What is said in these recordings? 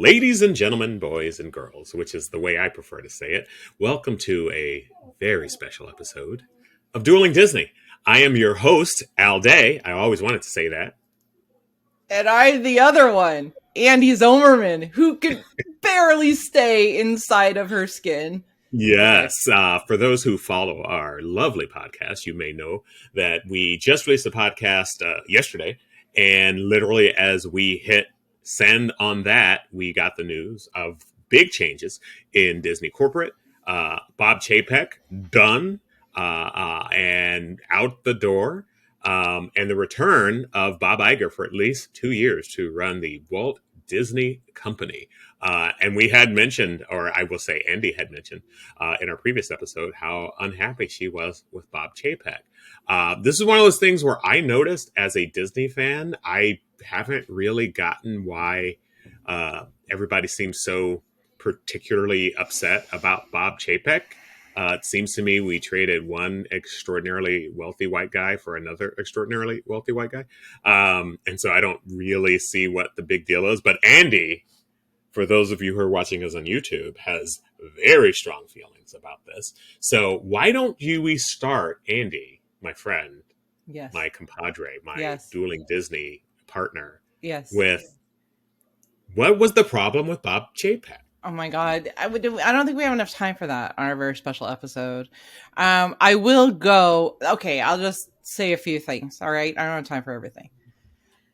Ladies and gentlemen, boys and girls, which is the way I prefer to say it, welcome to a very special episode of Dueling Disney. I am your host, Andee. I always wanted to say that. And I'm the other one, Andee Zomerman, who can barely stay inside of her skin. Yes. For those who follow our lovely podcast, you may know that we just released a podcast yesterday. And literally, as we hit send on that, we got the news of big changes in Disney corporate. Bob Chapek done and out the door. And the return of Bob Iger for at least 2 years to run the Walt Disney Company. And we had mentioned, or I will say Andee had mentioned in our previous episode, how unhappy she was with Bob Chapek. This is one of those things where I noticed as a Disney fan, I haven't really gotten why everybody seems so particularly upset about Bob Chapek. It seems to me we traded one extraordinarily wealthy white guy for another extraordinarily wealthy white guy. And so I don't really see what the big deal is. But Andee, for those of you who are watching us on YouTube, has very strong feelings about this. So why don't we start, Andee, my friend, Yes. my compadre, my Yes. Dueling Disney partner, Yes. with what was the problem with Bob Chapek? Oh my God. I don't think we have enough time for that on our very special episode. I will go. Okay. I'll just say a few things. All right. I don't have time for everything.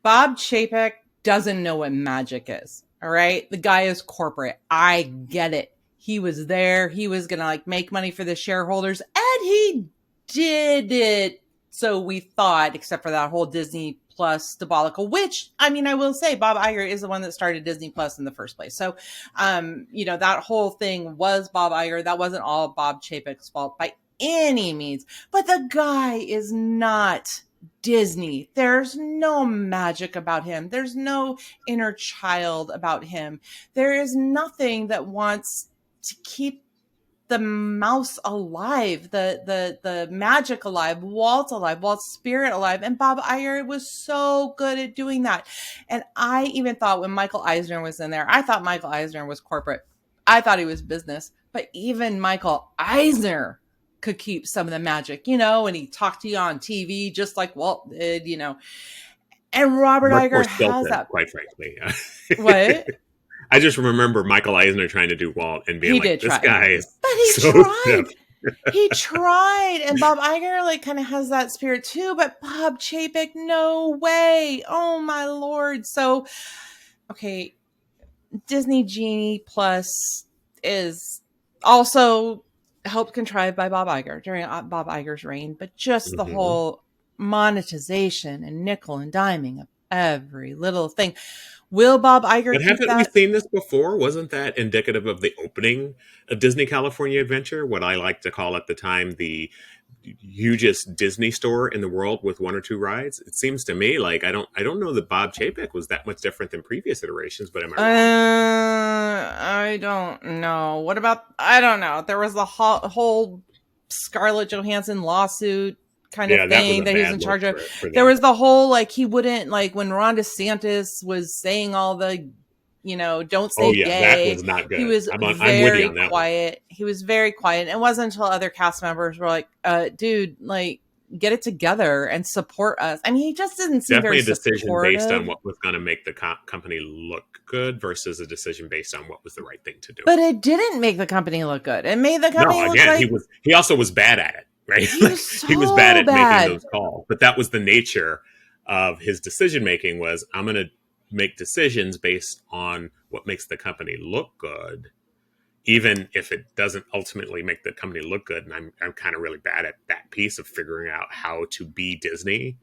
Bob Chapek doesn't know what magic is. All right. The guy is corporate. I get it. He was there. He was going to make money for the shareholders, and he did it. So we thought, except for that whole Disney Plus debacle, which, I mean, I will say Bob Iger is the one that started Disney Plus in the first place. So, that whole thing was Bob Iger. That wasn't all Bob Chapek's fault by any means, but the guy is not Disney. There's no magic about him. There's no inner child about him. There is nothing that wants to keep the mouse alive, the magic alive, Walt's spirit alive. And Bob Iger was so good at doing that. And I even thought when Michael Eisner was in there, I thought Michael Eisner was corporate. I thought he was business. But even Michael Eisner could keep some of the magic, and he talked to you on TV just like Walt did, And Robert Iger has that. Quite frankly. What? I just remember Michael Eisner trying to do Walt and being this guy is but he so tried. He tried. And Bob Iger kind of has that spirit too, but Bob Chapek, no way. Oh my Lord. So, okay. Disney Genie Plus is also helped contrived by Bob Iger during Bob Iger's reign, but just the whole monetization and nickel and diming of every little thing. Will Bob Iger But haven't we seen this before? Wasn't that indicative of the opening of Disney California Adventure? What I like to call at the time the hugest Disney store in the world with one or two rides. It seems to me like I don't know that Bob Chapek was that much different than previous iterations, but am I wrong? I don't know. What about, I don't know. There was the whole Scarlett Johansson lawsuit kind of thing that he was in charge of. There was the whole, he wouldn't, when Ron DeSantis was saying all the, don't say gay. That was not good. He was very quiet. He was very quiet. It wasn't until other cast members were like, dude, get it together and support us. I mean, he just didn't seem definitely very a decision supportive. Based on what was going to make the company look good versus a decision based on what was the right thing to do. But it didn't make the company look good. It made the company look like... he also was bad at it. Right? He was bad at making those calls, but that was the nature of his decision making. Was I'm going to make decisions based on what makes the company look good, even if it doesn't ultimately make the company look good. And I'm kind of really bad at that piece of figuring out how to be Disney.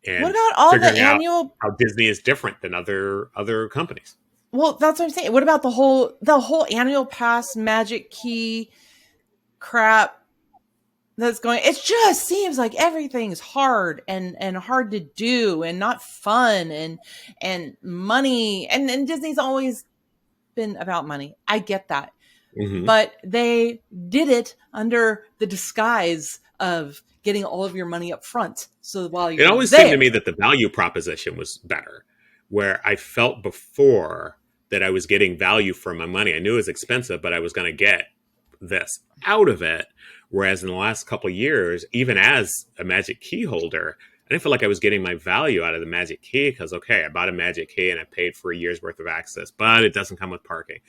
And what about all the annual? How Disney is different than other companies. Well, that's what I'm saying. What about the whole annual pass Magic Key crap? That's going, it just seems like everything's hard and hard to do and not fun and money and Disney's always been about money. I get that. But they did it under the disguise of getting all of your money up front. So while you're it always seemed to me that the value proposition was better, where I felt before that I was getting value for my money. I knew it was expensive, but I was going to get this out of it. Whereas in the last couple of years, even as a Magic Key holder, I didn't feel like I was getting my value out of the Magic Key because, okay, I bought a Magic Key and I paid for a year's worth of access, but it doesn't come with parking.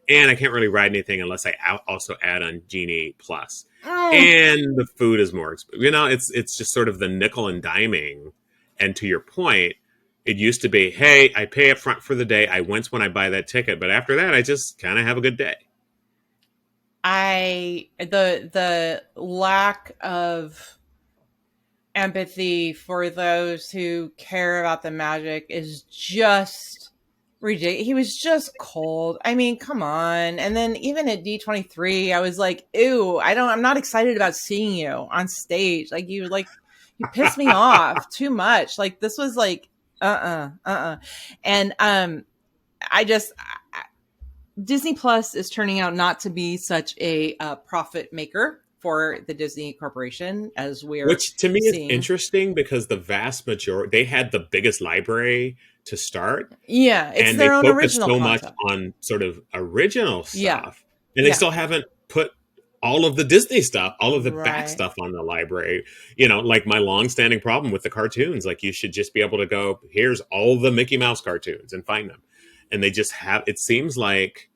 And I can't really ride anything unless I also add on Genie Plus. Mm. And the food is more expensive. It's just sort of the nickel and diming. And to your point, it used to be, hey, I pay up front for the day. I wince when I buy that ticket. But after that, I just kind of have a good day. The lack of empathy for those who care about the Magic is just ridiculous. He was just cold. I mean, come on. And then even at D23, I was like, ew, I'm not excited about seeing you on stage. You pissed me off too much. Like, this was like, And Disney Plus is turning out not to be such a profit maker for the Disney Corporation, as we're Which to me seeing. is interesting because the vast majority, they had the biggest library to start. Yeah, it's And their they own focused original so content. much on sort of original stuff. Yeah. And they still haven't put all of the Disney stuff, all of the back Right. stuff on the library. Like my long-standing problem with the cartoons, like you should just be able to go, here's all the Mickey Mouse cartoons and find them. And they just have, it seems like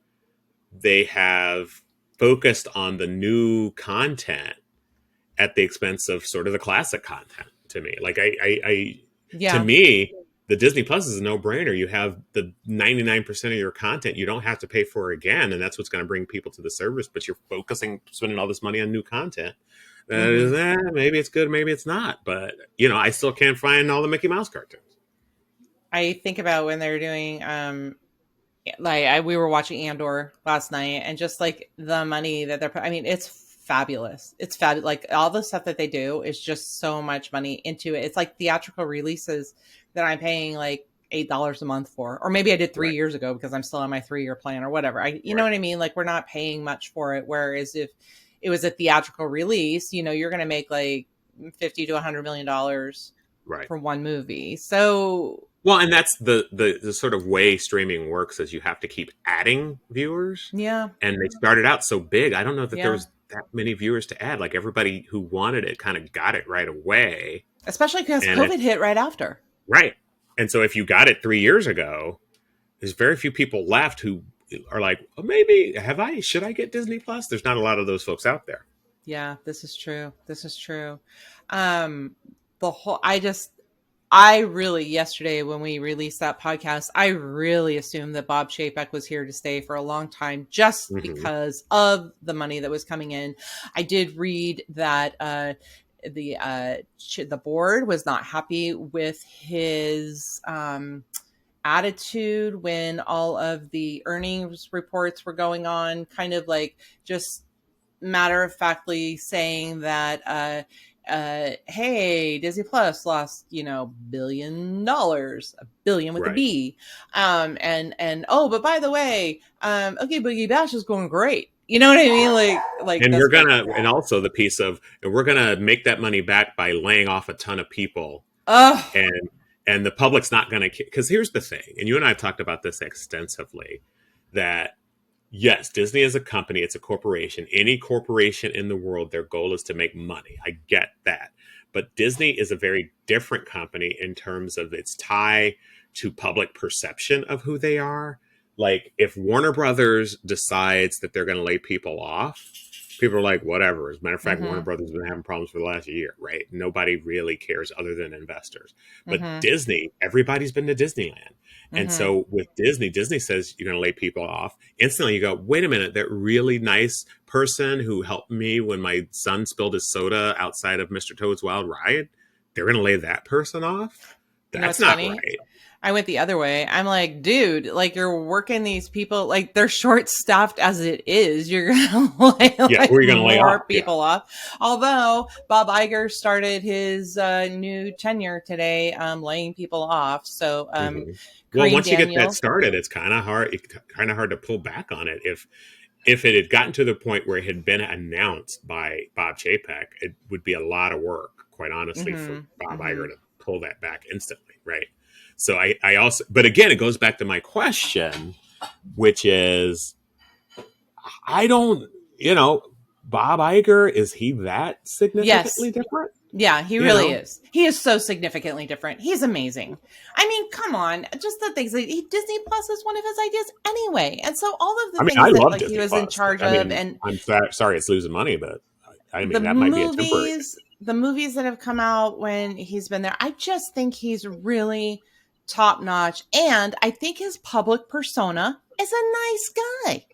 they have focused on the new content at the expense of sort of the classic content to me. Like to me, the Disney Plus is a no-brainer. You have the 99% of your content you don't have to pay for again, and that's what's going to bring people to the service. But you're spending all this money on new content. Maybe it's good, maybe it's not. But I still can't find all the Mickey Mouse cartoons. I think about when they're doing we were watching Andor last night, and just like the money that they're, I mean, it's fabulous. It's fabulous. Like all the stuff that they do is just so much money into it. It's like theatrical releases that I'm paying like $8 a month for, or maybe I did 3 years ago because I'm still on my 3-year plan or whatever. You know what I mean? Like we're not paying much for it. Whereas if it was a theatrical release, you're going to make like $50 to $100 million for one movie. So, well, and that's the sort of way streaming works, is you have to keep adding viewers. Yeah. And they started out so big. I don't know that there was that many viewers to add. Like everybody who wanted it kind of got it right away. Especially because COVID hit right after. Right. And so if you got it 3 years ago, there's very few people left who are like, well, maybe should I get Disney Plus? There's not a lot of those folks out there. Yeah, this is true. I really, yesterday when we released that podcast, I really assumed that Bob Chapek was here to stay for a long time just because of the money that was coming in. I did read that the board was not happy with his attitude when all of the earnings reports were going on, kind of like just matter of factly saying that hey, Disney Plus lost, $1 billion, $1 billion with a B. And but by the way, okay, Boogie Bash is going great. You know what I mean? Like, and and also the piece of, and we're gonna make that money back by laying off a ton of people. And the public's not gonna, because here's the thing, and you and I have talked about this extensively, that yes, Disney is a company, it's a corporation. Any corporation in the world, their goal is to make money. I get that. But Disney is a very different company in terms of its tie to public perception of who they are. Like if Warner Brothers decides that they're going to lay people off, people are like, whatever. As a matter of fact, Warner Brothers has been having problems for the last year, right? Nobody really cares other than investors. But Disney, everybody's been to Disneyland. And so with Disney says you're going to lay people off. Instantly you go, wait a minute, that really nice person who helped me when my son spilled his soda outside of Mr. Toad's Wild Ride, they're going to lay that person off? That's not funny? Right. I went the other way. I'm like, dude, like you're working these people, like they're short staffed as it is. You're going to lay more people off. Although Bob Iger started his new tenure today, laying people off. So, well, once you get that started, it's kind of hard to pull back on it. If it had gotten to the point where it had been announced by Bob Chapek, it would be a lot of work, quite honestly, for Bob Iger to pull that back instantly, right? So I also, but again, it goes back to my question, which is, I don't, you know, Bob Iger, is he that Yes. significantly different? Yeah, he You really know, is. He is so significantly different. He's amazing. I mean, come on, just the things that Disney Plus is one of his ideas anyway, and so all of the I mean, I things that love like he Disney was in Plus. charge I of, mean, and I'm sorry it's losing money, but I the mean, that might be a temporary thing. movies that have come out when he's been there, I just think he's really top notch, and I think his public persona is a nice guy.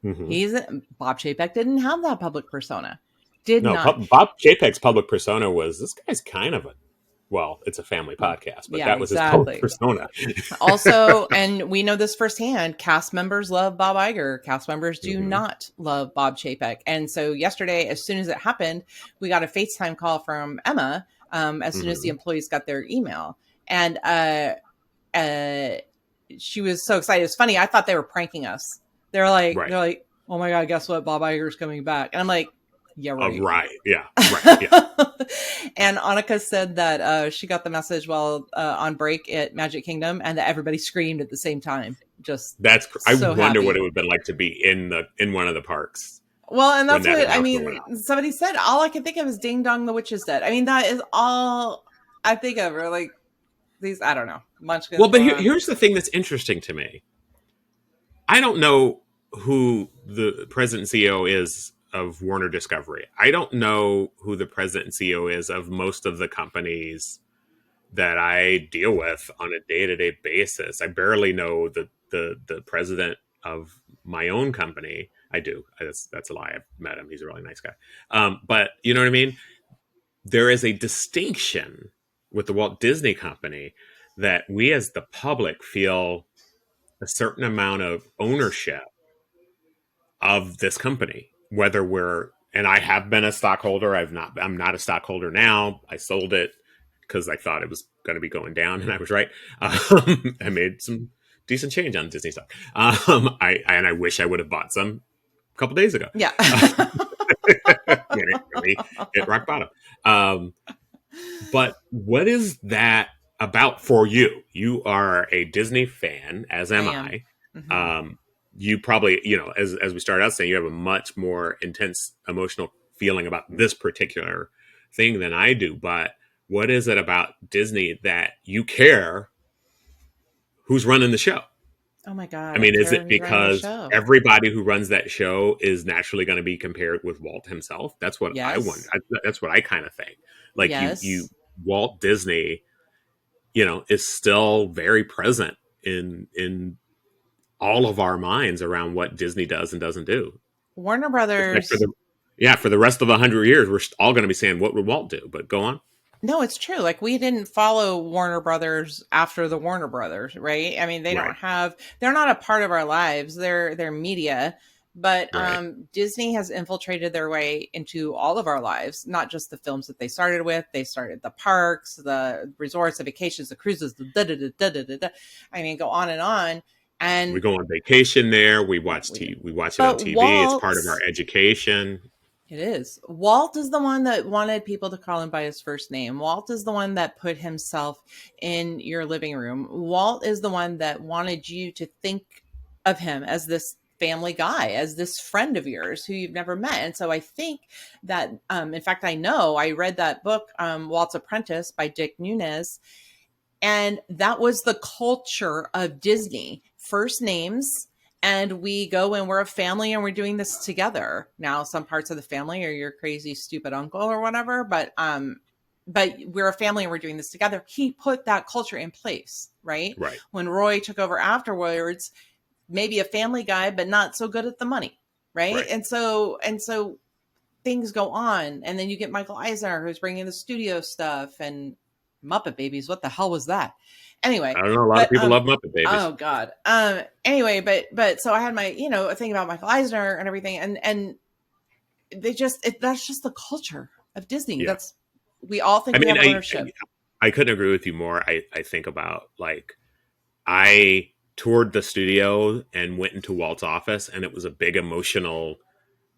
Hmm. He's Bob Chapek didn't have that public persona, did No, not. Bob Chapek's public persona was, this guy's kind of a, well, it's a family podcast, but Yeah, that was his public exactly. persona. Also, and we know this firsthand, cast members love Bob Iger. Cast members do Hmm. not love Bob Chapek. And so yesterday, as soon as it happened, we got a FaceTime call from Emma as soon as the Hmm. employees got their email. And uh, she was so excited. It's funny. I thought they were pranking us. Right. they're like, oh my God, guess what? Bob Iger's coming back. And I'm like, yeah, right. Right. Yeah. Right. Yeah. And Annika said that she got the message while on break at Magic Kingdom, and that everybody screamed at the same time. Just I so wonder what it happy. would have been like to be in one of the parks Well, and when that's that what I announcement went mean. out. Somebody said all I can think of is "Ding Dong, the Witch is Dead." I mean, that is all I think of. Or like these, I don't know, Well, munchkins but going on. here's the thing that's interesting to me. I don't know who the president and CEO is of Warner Discovery. I don't know who the president and CEO is of most of the companies that I deal with on a day to day basis. I barely know the president of my own company. I do. That's a lie. I've met him. He's a really nice guy. But you know what I mean? There is a distinction with the Walt Disney Company that we as the public feel a certain amount of ownership of this company, whether we're, and I have been a stockholder. I'm not a stockholder now. I sold it because I thought it was going to be going down, and I was right. I made some decent change on Disney stock. I wish I would have bought some a couple days ago. Yeah. When it really hit rock bottom. But what is that about for you? You are a Disney fan, as I am am. I. Mm-hmm. You probably, as we started out saying, you have a much more intense emotional feeling about this particular thing than I do. But what is it about Disney that you care who's running the show? Oh my I God, I mean, is care it who's running the because show. everybody who runs that show is naturally going to be compared with Walt himself? That's what I wonder. Yes. That's what I kind of think. Like Yes. Walt Disney, is still very present in all of our minds around what Disney does and doesn't do. Warner It's like Brothers. for the rest of 100 years, we're all going to be saying, "What would Walt do?" But go on. No, it's true. Like we didn't follow Warner Brothers after the Warner Brothers, right? I mean, Right, they're not a part of our lives. They're media, but right. Disney has infiltrated their way into all of our lives, not just the films that they started with. They started the parks, the resorts, the vacations, the cruises, the da da da da da da. I mean, go on and on. We And go on vacation there. we do. We watch it on But TV. It's part of our education. It is. Walt is the one that wanted people to call him by his first name. Walt is the one that put himself in your living room. Walt is the one that wanted you to think of him as this family guy, as this friend of yours who you've never met. And so I think that, in fact, I know I read that book, Walt's Apprentice by Dick Nunes, and that was the culture of Disney. First names, and we go and we're a family and we're doing this together. Now, some parts of the family are your crazy, stupid uncle or whatever, but we're a family and we're doing this together. He put that culture in place, right? Right, When Roy took over afterwards, maybe a family guy, but not so good at the money, right? right. And so things go on, and then you get Michael Eisner who's bringing the studio stuff and Muppet Babies. What the hell was that? Anyway, I don't know. A lot of but people love Muppet Babies. oh God. Anyway, but so I had my thing about Michael Eisner and everything, and that's just the culture of Disney. Yeah. That's we all think I we mean, have ownership. I couldn't agree with you more. I think about, like, I toured the studio and went into Walt's office, and it was a big emotional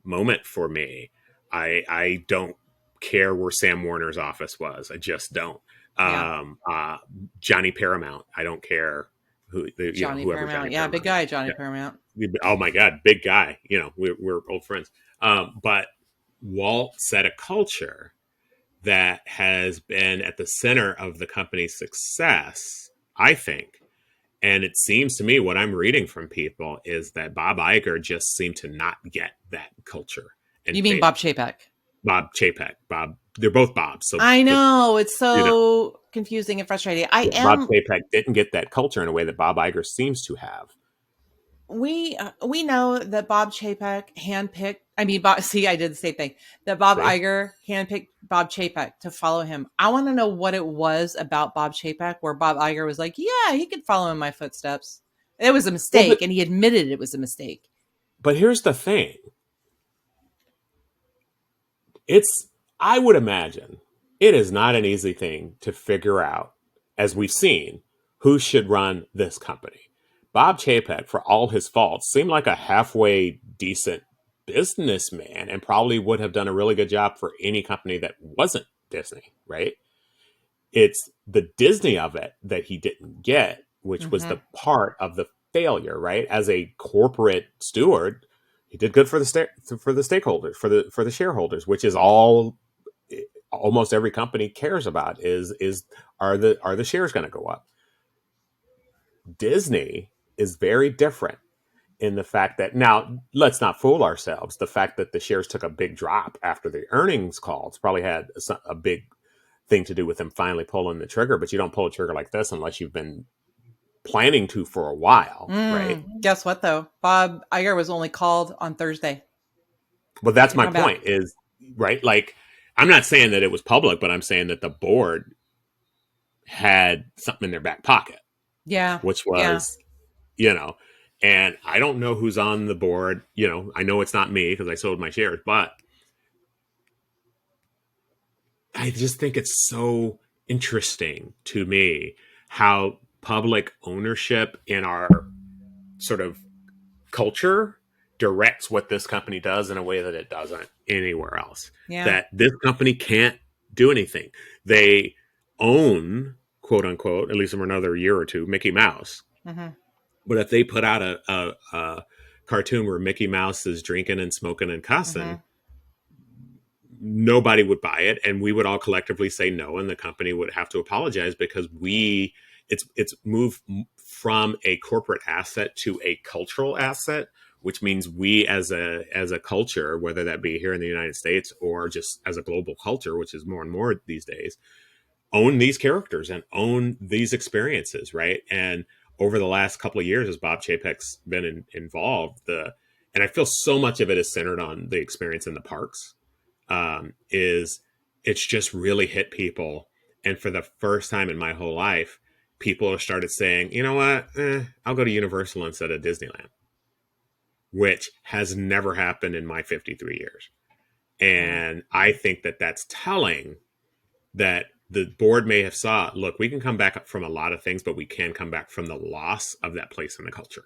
moment for me. I don't care where Sam Warner's office was. I just don't. Yeah. Johnny Paramount. I don't care. Johnny whoever Johnny Paramount. Yeah, big Paramount guy, is. Johnny Paramount. Oh my God, big guy. We're old friends. But Walt set a culture that has been at the center of the company's success, I think. And it seems to me what I'm reading from people is that Bob Iger just seemed to not get that culture and You mean failed. Bob Chapek? Bob Chapek, they're both Bobs. So I know it's you know, so confusing and frustrating. I yeah, Bob am. Chapek didn't get that culture in a way that Bob Iger seems to have. We know that Bob Chapek handpicked. I mean, Bob, see, I did the same thing. That Bob See? Iger handpicked Bob Chapek to follow him. I want to know what it was about Bob Chapek where Bob Iger was like, "Yeah, he could follow in my footsteps." It was a Well, mistake, and he admitted it was a mistake. but here's the thing. It's I would imagine it is not an easy thing to figure out, as we've seen, who should run this company. Bob Chapek, for all his faults, seemed like a halfway decent businessman and probably would have done a really good job for any company that wasn't Disney, right? It's the Disney of it that he didn't get, which was Mm-hmm. the part of the failure, right? As a corporate steward, he did good for the stakeholders, for the shareholders, which is all almost every company cares about is are the shares going to go up? Disney is very different in the fact that, now let's not fool ourselves, the fact that the shares took a big drop after the earnings calls probably had a big thing to do with them finally pulling the trigger, but you don't pull a trigger like this unless you've been planning to for a while, right? Guess what though? Bob Iger was only called on Thursday But that's to my come back. point is, right, like, I'm not saying that it was public, but I'm saying that the board had something in their back pocket, Yeah, which yeah. was, you know, and I don't know who's on the board. I know it's not me because I sold my shares, but I just think it's so interesting to me how public ownership in our sort of culture directs what this company does in a way that it doesn't anywhere else. Yeah. That this company can't do anything. They own, quote unquote, at least for another year or two, Mickey Mouse. Mm-hmm. But if they put out a cartoon where Mickey Mouse is drinking and smoking and Mm-hmm. cussing, nobody would buy it, and we would all collectively say no, and the company would have to apologize because it's moved from a corporate asset to a cultural asset, which means we as a culture, whether that be here in the United States or just as a global culture, which is more and more these days, own these characters and own these experiences, right? And over the last couple of years, as Bob Chapek's been involved, and I feel so much of it is centered on the experience in the parks, is it's just really hit people. And for the first time in my whole life, people have started saying, you know what, I'll go to Universal instead of Disneyland, which has never happened in my 53 years. And I think that that's telling that the board may have saw, look, we can come back from a lot of things, but we can come back from the loss of that place in the culture.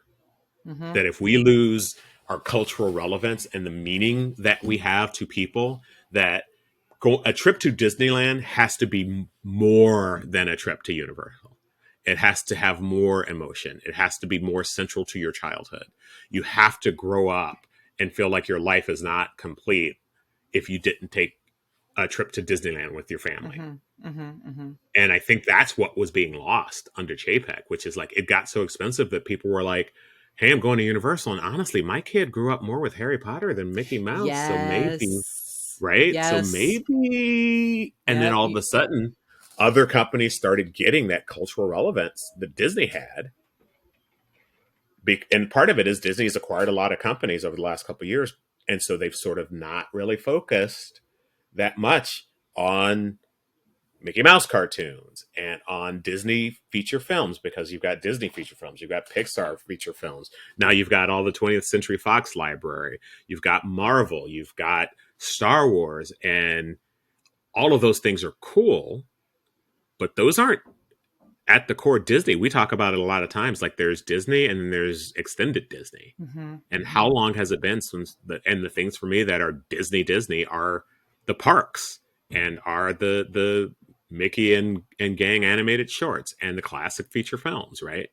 Mm-hmm. That if we lose our cultural relevance and the meaning that we have to people, that a trip to Disneyland has to be more than a trip to Universal. It has to have more emotion. It has to be more central to your childhood. You have to grow up and feel like your life is not complete if you didn't take a trip to Disneyland with your family. Mm-hmm. Mm-hmm. Mm-hmm. And I think that's what was being lost under Chapek, which is like it got so expensive that people were like, hey, I'm going to Universal. And honestly, my kid grew up more with Harry Potter than Mickey Mouse. So maybe, Yes. right? So Yes. maybe. And then Yep. all of a sudden, other companies started getting that cultural relevance that Disney had. And part of it is Disney's acquired a lot of companies over the last couple of years. And so they've sort of not really focused that much on Mickey Mouse cartoons and on Disney feature films, because you've got Disney feature films, you've got Pixar feature films. Now you've got all the 20th Century Fox library, you've got Marvel, you've got Star Wars, and all of those things are cool, but those aren't at the core Disney. We talk about it a lot of times, like there's Disney and then there's extended Disney. Mm-hmm. And how long has it been since and the things for me that are Disney are the parks and are the Mickey and gang animated shorts and the classic feature films, right?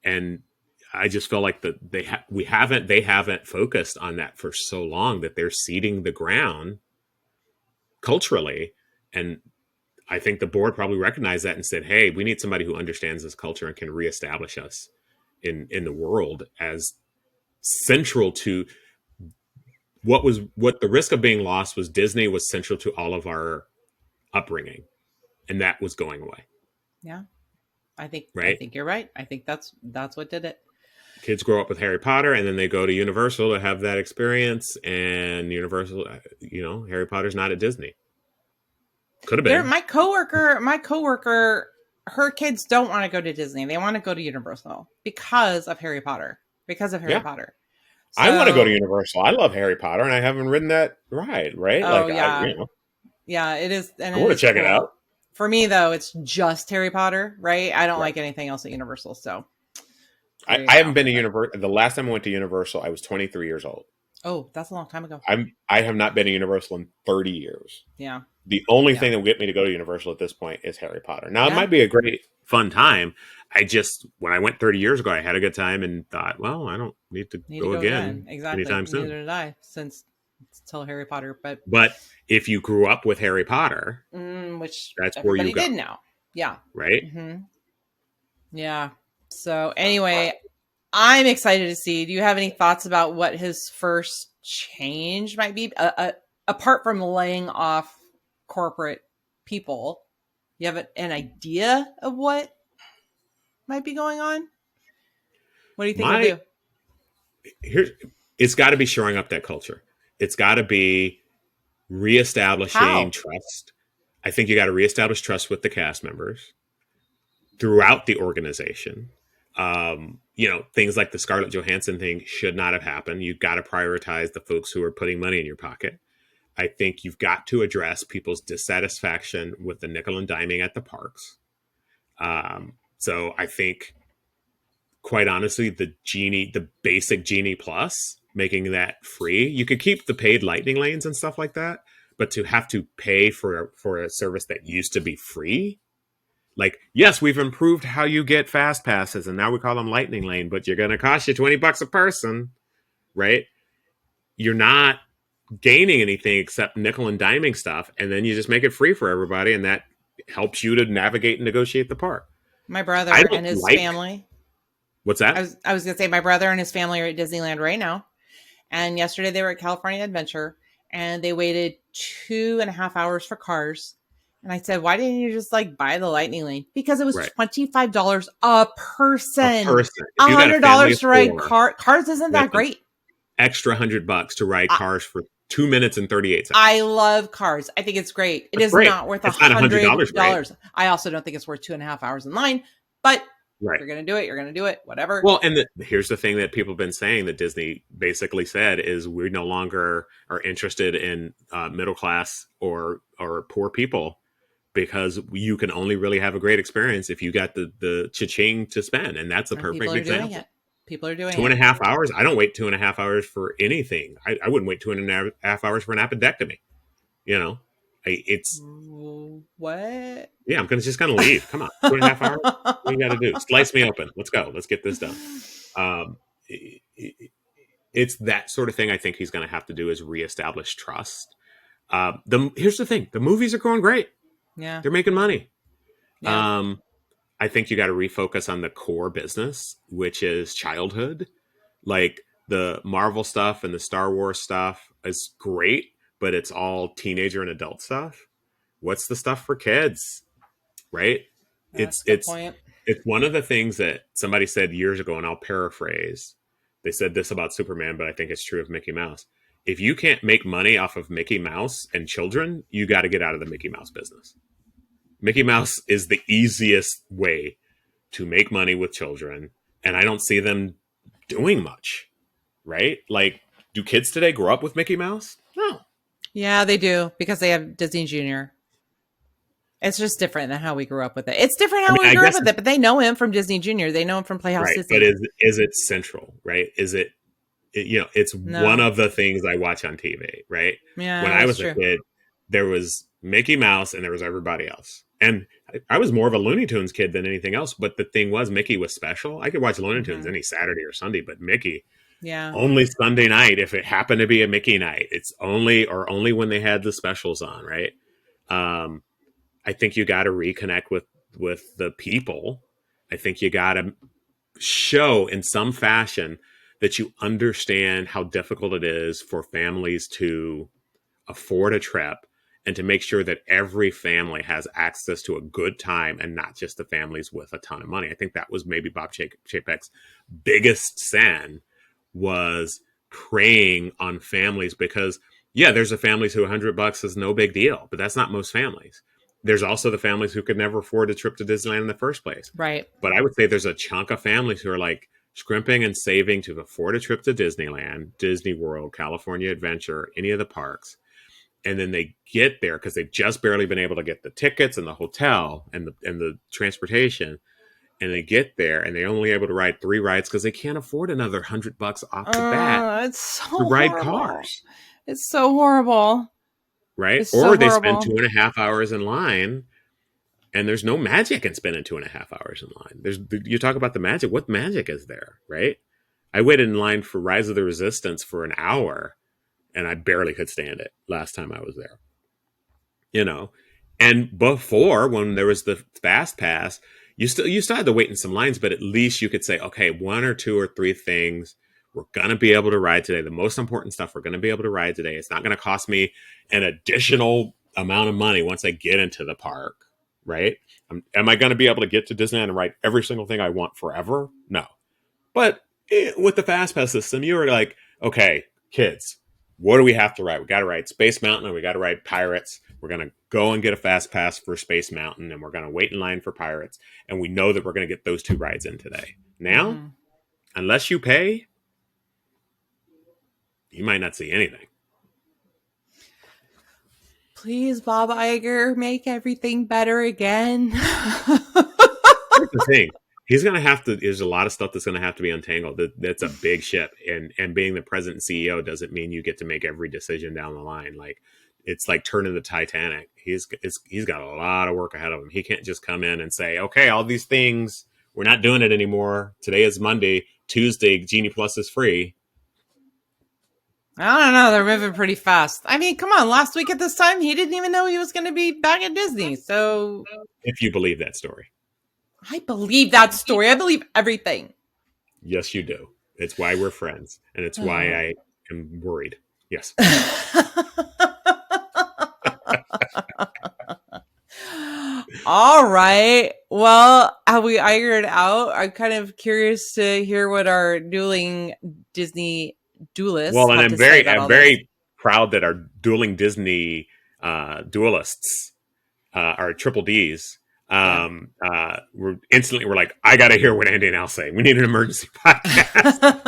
And I just feel like they haven't focused on that for so long that they're seeding the ground culturally. And I think the board probably recognized that and said, "Hey, we need somebody who understands this culture and can reestablish us in the world as central to what the risk of being lost was. Disney was central to all of our upbringing, and that was going away." Yeah. I Right? think you're right. I think that's what did it. Kids grow up with Harry Potter and then they go to Universal to have that experience, and Universal, Harry Potter's not at Disney. Could have There, been. my coworker, her kids don't want to go to Disney. They want to go to Universal because of Harry Potter. Because of Harry Yeah. Potter. I want to go to So, Universal. I love Harry Potter and I haven't ridden that ride, right? oh Like yeah, yeah, it is, and I it want to is check it cool. out. For me though, it's just Harry Potter, right? I don't Right. like anything else at Universal. So I, there you I haven't go. been to Universal. The last time I went to Universal, I was 23 years old. Oh, that's a long time ago. I have not been to Universal in 30 years. Yeah, The only yeah, thing that will get me to go to Universal at this point is Harry Potter. Now, it yeah. might be a great, fun time. When I went 30 years ago, I had a good time and thought, well, I don't need to Need to go go again. again Exactly. anytime soon. Neither did I since it's till Harry Potter, but But if you grew up with Harry Potter, which that's where you everybody go, did now. Yeah. right? Yeah. So anyway, I'm excited to see. Do you have any thoughts about what his first change might be, apart from laying off corporate people? You have an idea of what might be going on? What do you think he'll My do? Here's It's got to be shoring up that culture. It's got to be reestablishing How? trust. I think you got to reestablish trust with the cast members throughout the organization. Things like the Scarlett Johansson thing should not have happened. You've got to prioritize the folks who are putting money in your pocket. I think you've got to address people's dissatisfaction with the nickel and diming at the parks. So I think, quite honestly, the basic Genie Plus, making that free. You could keep the paid lightning lanes and stuff like that, but to have to pay for a service that used to be free, like, yes, we've improved how you get fast passes, and now we call them lightning lane, but you're going to cost you $20 a person, right? You're not gaining anything except nickel and diming stuff, and then you just make it free for everybody, and that helps you to navigate and negotiate the park. My I brother don't and his like family. What's I that? was I was gonna say my brother and his family are at Disneyland right now. And yesterday they were at California Adventure and they waited 2.5 hours for cars. And I said, why didn't you just like buy the lightning lane? Because it was Right. $25 a A person. person. A If you got a hundred family dollars of to ride four, cars isn't that's that an great. extra $100 to ride I, cars for 2 minutes and 38 I seconds. love cars. I think it's great. It That's is great. not worth a It's not hundred $100 great. dollars. I also don't think it's worth 2.5 hours in line. But if Right. you're gonna do it, you're gonna do it. Whatever. Well, and here's the thing that people have been saying that Disney basically said is we no longer are interested in middle class or poor people, because you can only really have a great experience if you got the cha-ching to spend, and that's a And people perfect are doing example. it. People are doing Two and it. a half hours. I don't wait 2.5 hours for anything. I wouldn't wait 2.5 hours for an appendectomy. You know, it's What? yeah. I'm just gonna leave. Come on, 2.5 hours. What you got to do? Slice me open. Let's go. Let's get this done. Um, it's that sort of thing. I think he's going to have to do is reestablish trust. Here's the thing: the movies are going great. Yeah. They're making money. Yeah. Um, I think you got to refocus on the core business, which is childhood. Like the Marvel stuff and the Star Wars stuff is great, but it's all teenager and adult stuff. What's the stuff for kids, right? That's It's a good it's point. it's one of the things that somebody said years ago, and I'll paraphrase. They said this about Superman, but I think it's true of Mickey Mouse. If you can't make money off of Mickey Mouse and children, you got to get out of the Mickey Mouse business. Mickey Mouse is the easiest way to make money with children, and I don't see them doing much, right? Like, do kids today grow up with Mickey Mouse? No. Yeah, they do because they have Disney Junior. It's just different than how we grew up with it. It's different I how mean, we I grew up guess with it, but they know him from Disney Junior. They know him from Playhouse right, but Disney. is it central, right? It's one No. of the things I watch on TV, right? When Yeah, I that's was a true. kid, there was Mickey Mouse, and there was everybody else. And I was more of a Looney Tunes kid than anything else. But the thing was, Mickey was special. I could watch Looney Tunes Hmm. any Saturday or Sunday, but Mickey Yeah. only Sunday night if it happened to be a Mickey night. It's only when they had the specials on, right? Um, I think you got to reconnect with the people. I think you got to show in some fashion that you understand how difficult it is for families to afford a trip and to make sure that every family has access to a good time and not just the families with a ton of money. I think that was maybe Bob Chapek's biggest sin, was preying on families, because yeah, there's the families who $100 is no big deal, but that's not most families. There's also the families who could never afford a trip to Disneyland in the first place. Right. But I would say there's a chunk of families who are like scrimping and saving to afford a trip to Disneyland, Disney World, California Adventure, any of the parks. And then they get there because they've just barely been able to get the tickets and the hotel and the transportation. And they get there and they're only able to ride 3 rides because they can't afford another $100 off the bat It's to so ride horrible. cars. It's so horrible. Right. It's so Or they spend horrible. 2.5 hours in line, and there's no magic in spending 2.5 hours in line. You talk about the magic. What magic is there? Right. I waited in line for Rise of the Resistance for an hour, and I barely could stand it last time I was there. You know, and before, when there was the fast pass, you still had to wait in some lines, but at least you could say, okay, 1 or 2 or 3 things we're gonna be able to ride today. The most important stuff we're gonna be able to ride today. It's not gonna cost me an additional amount of money once I get into the park, right? Am I gonna be able to get to Disneyland and ride every single thing I want forever? No. But with the fast pass system, you were like, okay, kids, what do we have to ride? We got to ride Space Mountain, and we got to ride Pirates. We're going to go and get a fast pass for Space Mountain, and we're going to wait in line for Pirates. And we know that we're going to get those 2 rides in today. Now, Hmm. unless you pay, you might not see anything. Please, Bob Iger, make everything better again. Here's the thing. He's going to have to, there's a lot of stuff that's going to have to be untangled. That's a big ship. And being the president and CEO doesn't mean you get to make every decision down the line. Like, it's like turning the Titanic. He's got a lot of work ahead of him. He can't just come in and say, okay, all these things, we're not doing it anymore. Today is Monday. Tuesday, Genie Plus is free. I don't know. They're moving pretty fast. I mean, come on. Last week at this time, he didn't even know he was going to be back at Disney. So If you believe that story. I believe that story. I believe everything. Yes, you do. It's why we're friends. And it's why I am worried. Yes. All right. Well, have we ironed it out? I'm kind of curious to hear what our dueling Disney duelists Well, and have I'm to say very, about I'm all this. very proud that our dueling Disney duelists, our triple Ds, Yeah. we're like, I got to hear what Andee and Al say. We need an emergency podcast.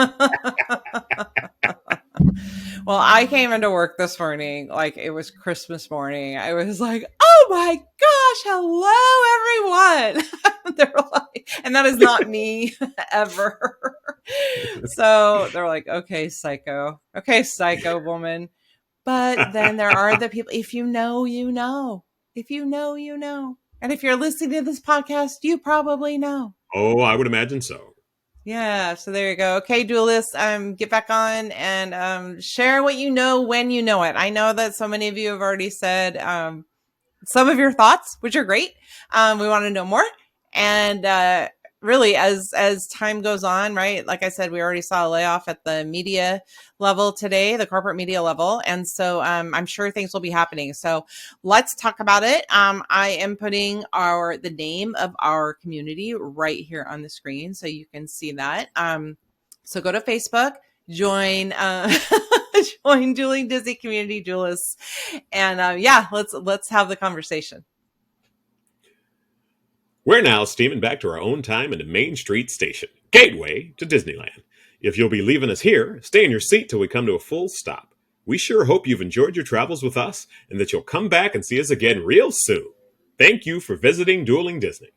Well, I came into work this morning like it was Christmas morning. I was like, "Oh my gosh, hello everyone!" They're like, and that is not me ever. So they're like, okay, psycho woman." But then there are the people. If you know, you know. If you know, you know. And if you're listening to this podcast, you probably know. Oh, I would imagine so. Yeah, so there you go. Okay, duelists, get back on and share what you know when you know it. I know that so many of you have already said some of your thoughts, which are great. We want to know more. And really, as time goes on, right? Like I said, we already saw a layoff at the media level today, the corporate media level, and so I'm sure things will be happening. So let's talk about it. I am putting the name of our community right here on the screen, so you can see that. So go to Facebook, join join Dueling Disney Community Duelists, and yeah, let's have the conversation. We're now steaming back to our own time into Main Street Station, gateway to Disneyland. If you'll be leaving us here, stay in your seat till we come to a full stop. We sure hope you've enjoyed your travels with us and that you'll come back and see us again real soon. Thank you for visiting Dueling Disney.